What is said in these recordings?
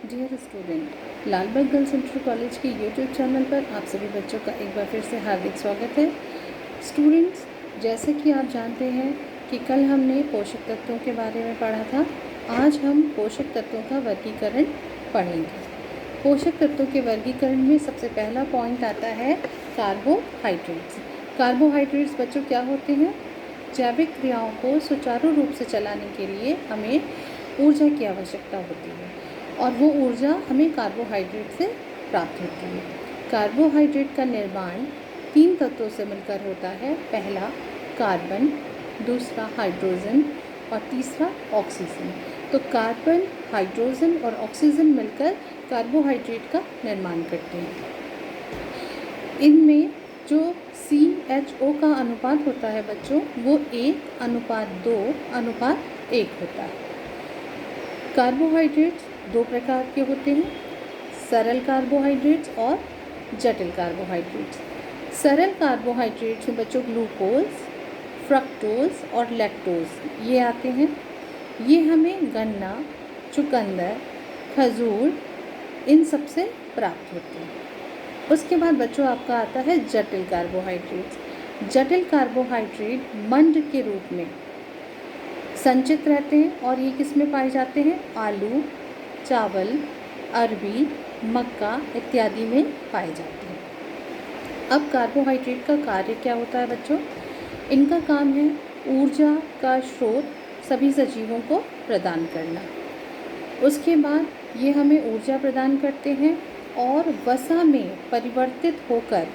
Dear student, Lalbagh girls inter college के YouTube channel पर आप सभी बच्चों का एक बार फिर से हार्दिक स्वागत है। स्टूडेंट्स, जैसे कि आप जानते हैं कि कल हमने पोषक तत्वों के बारे में पढ़ा था। आज हम पोषक तत्वों का वर्गीकरण पढ़ेंगे। पोषक तत्वों के वर्गीकरण में सबसे पहला पॉइंट आता है कार्बोहाइड्रेट्स। कार्बोहाइड्रेट्स बच्चों क्या होते हैं? जैविक क्रियाओं को सुचारू रूप से चलाने के लिए हमें ऊर्जा की आवश्यकता होती है और वो ऊर्जा हमें कार्बोहाइड्रेट से प्राप्त होती है। कार्बोहाइड्रेट का निर्माण 3 तत्वों से मिलकर होता है। पहला कार्बन, दूसरा हाइड्रोजन और तीसरा ऑक्सीजन। तो कार्बन, हाइड्रोजन और ऑक्सीजन मिलकर कार्बोहाइड्रेट का निर्माण करते हैं। इनमें जो CHO का अनुपात होता है बच्चों, वो 1:2:1 होता है। कार्बोहाइड्रेट्स 2 प्रकार के होते हैं, सरल कार्बोहाइड्रेट्स और जटिल कार्बोहाइड्रेट्स। सरल कार्बोहाइड्रेट्स में बच्चों ग्लूकोज, फ्रक्टोज और लैक्टोज ये आते हैं। ये हमें गन्ना, चुकंदर, खजूर इन सब से प्राप्त होते हैं। उसके बाद बच्चों आपका आता है जटिल कार्बोहाइड्रेट्स। जटिल कार्बोहाइड्रेट मंड के रूप में संचित रहते हैं और ये किस में पाए जाते हैं? आलू, चावल, अरबी, मक्का इत्यादि में पाए जाते हैं। अब कार्बोहाइड्रेट का कार्य क्या होता है बच्चों? इनका काम है ऊर्जा का स्रोत सभी सजीवों को प्रदान करना। उसके बाद ये हमें ऊर्जा प्रदान करते हैं और वसा में परिवर्तित होकर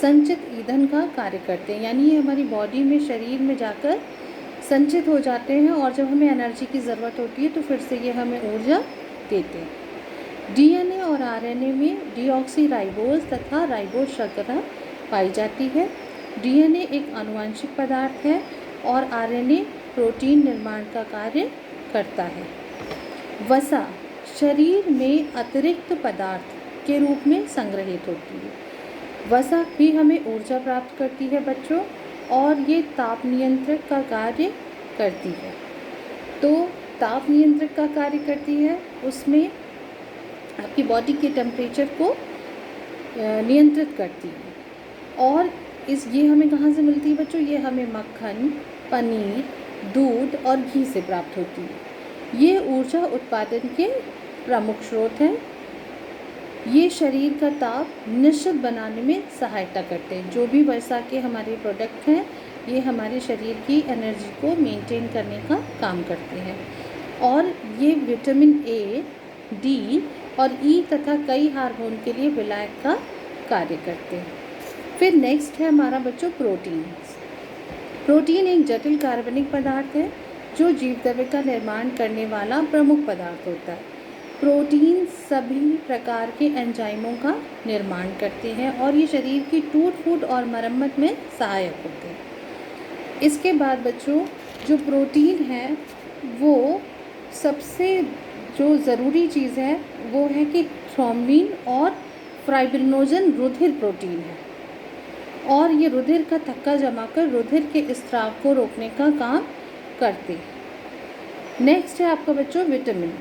संचित ईंधन का कार्य करते हैं। यानी ये हमारी बॉडी में, शरीर में जाकर संचित हो जाते हैं और जब हमें एनर्जी की ज़रूरत होती है तो फिर से ये हमें ऊर्जा देते हैं। DNA और RNA में डीऑक्सीराइबोज तथा राइबोज शर्करा पाई जाती है। DNA एक आनुवंशिक पदार्थ है और RNA प्रोटीन निर्माण का कार्य करता है। वसा शरीर में अतिरिक्त पदार्थ के रूप में संग्रहित होती है। वसा भी हमें ऊर्जा प्राप्त करती है बच्चों और ये ताप नियंत्रक का कार्य करती है। तो ताप नियंत्रक का कार्य करती है, उसमें आपकी बॉडी के टेम्परेचर को नियंत्रित करती है। और ये हमें कहाँ से मिलती है बच्चों? ये हमें मक्खन, पनीर, दूध और घी से प्राप्त होती है। ये ऊर्जा उत्पादन के प्रमुख स्रोत हैं। ये शरीर का ताप निश्चित बनाने में सहायता करते हैं। जो भी वसा के हमारे प्रोडक्ट हैं, ये हमारे शरीर की एनर्जी को मेंटेन करने का काम करते हैं और ये विटामिन A, D और E तथा कई हार्मोन के लिए विलायक का कार्य करते हैं। फिर नेक्स्ट है हमारा बच्चों प्रोटीन। प्रोटीन एक जटिल कार्बनिक पदार्थ है जो जीवद्रव्य का निर्माण करने वाला प्रमुख पदार्थ होता है। प्रोटीन सभी प्रकार के एंजाइमों का निर्माण करते हैं और ये शरीर की टूट फूट और मरम्मत में सहायक होते हैं। इसके बाद बच्चों जो प्रोटीन है वो सबसे जो ज़रूरी चीज़ है वो है कि थ्रोम्बिन और फाइब्रिनोजन रुधिर प्रोटीन है और ये रुधिर का थक्का जमाकर रुधिर के स्त्राव को रोकने का काम करते हैं। नेक्स्ट है आपका बच्चों विटामिन।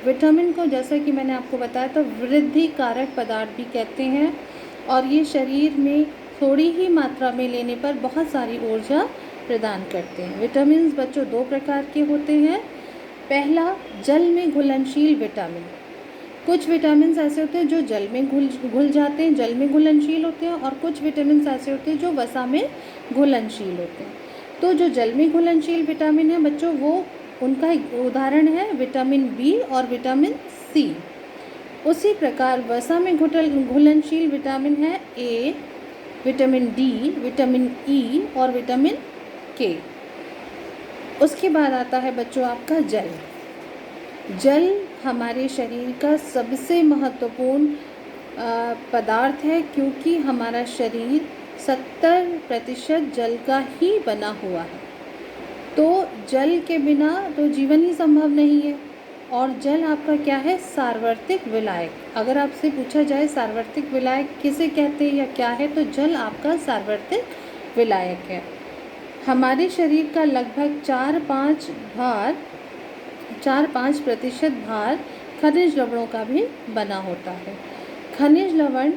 विटामिन को जैसा कि मैंने आपको बताया तो वृद्धि कारक पदार्थ भी कहते हैं और ये शरीर में थोड़ी ही मात्रा में लेने पर बहुत सारी ऊर्जा प्रदान करते हैं। विटामिन बच्चों 2 प्रकार के होते हैं। पहला जल में घुलनशील विटामिन। कुछ विटामिन ऐसे होते हैं जो जल में घुल जाते हैं, जल में घुलनशील होते हैं और कुछ विटामिन ऐसे होते हैं जो वसा में घुलनशील होते हैं। तो जो जल में घुलनशील विटामिन है बच्चों, वो उनका एक उदाहरण है विटामिन B और विटामिन C। उसी प्रकार वसा में घुलनशील विटामिन है A, vitamin D, vitamin E और विटामिन K। उसके बाद आता है बच्चों आपका जल। जल हमारे शरीर का सबसे महत्वपूर्ण पदार्थ है क्योंकि हमारा शरीर 70% जल का ही बना हुआ है। तो जल के बिना तो जीवन ही संभव नहीं है। और जल आपका क्या है? सार्वत्रिक विलायक। अगर आपसे पूछा जाए सार्वत्रिक विलायक किसे कहते हैं या क्या है, तो जल आपका सार्वत्रिक विलायक है। हमारे शरीर का लगभग 4-5% भार खनिज लवणों का भी बना होता है। खनिज लवण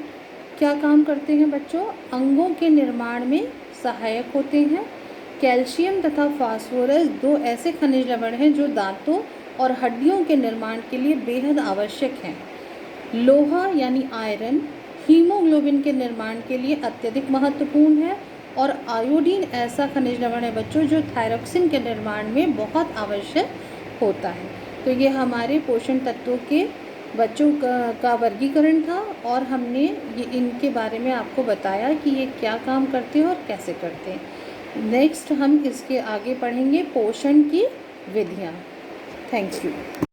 क्या काम करते हैं बच्चों? अंगों के निर्माण में सहायक होते हैं। कैल्शियम तथा फास्फोरस 2 ऐसे खनिज लवण हैं जो दांतों और हड्डियों के निर्माण के लिए बेहद आवश्यक हैं। लोहा यानी आयरन हीमोग्लोबिन के निर्माण के लिए अत्यधिक महत्वपूर्ण है। और आयोडीन ऐसा खनिज लवण है बच्चों जो थायरॉक्सिन के निर्माण में बहुत आवश्यक होता है। तो ये हमारे पोषण तत्वों के बच्चों का वर्गीकरण था और हमने ये इनके बारे में आपको बताया कि ये क्या काम करते हैं और कैसे करते हैं। नेक्स्ट हम इसके आगे पढ़ेंगे पोषण की विधियाँ। Thank you.